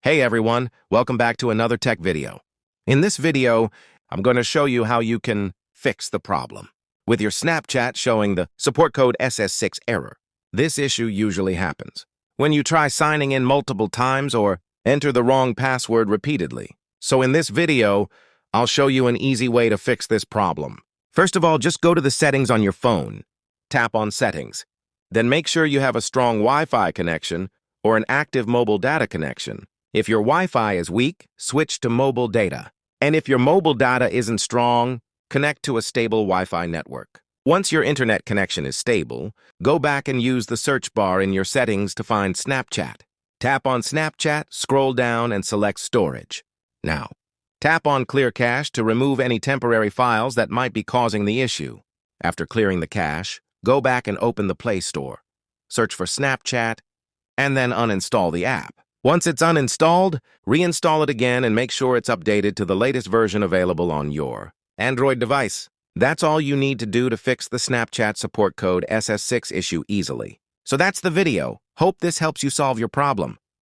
Hey everyone, welcome back to another tech video. In this video, I'm going to show you how you can fix the problem. With your Snapchat showing the support code SS6 error. This issue usually happens when you try signing in multiple times or enter the wrong password repeatedly. So in this video, I'll show you an easy way to fix this problem. First of all, just go to the settings on your phone. Tap on Settings. Then make sure you have a strong Wi-Fi connection or an active mobile data connection. If your Wi-Fi is weak, switch to mobile data. And if your mobile data isn't strong, connect to a stable Wi-Fi network. Once your internet connection is stable, go back and use the search bar in your settings to find Snapchat. Tap on Snapchat, scroll down, and select Storage. Now, tap on Clear Cache to remove any temporary files that might be causing the issue. After clearing the cache, go back and open the Play Store. Search for Snapchat, and then uninstall the app. Once it's uninstalled, reinstall it again and make sure it's updated to the latest version available on your Android device. That's all you need to do to fix the Snapchat support code SS6 issue easily. So that's the video. Hope this helps you solve your problem.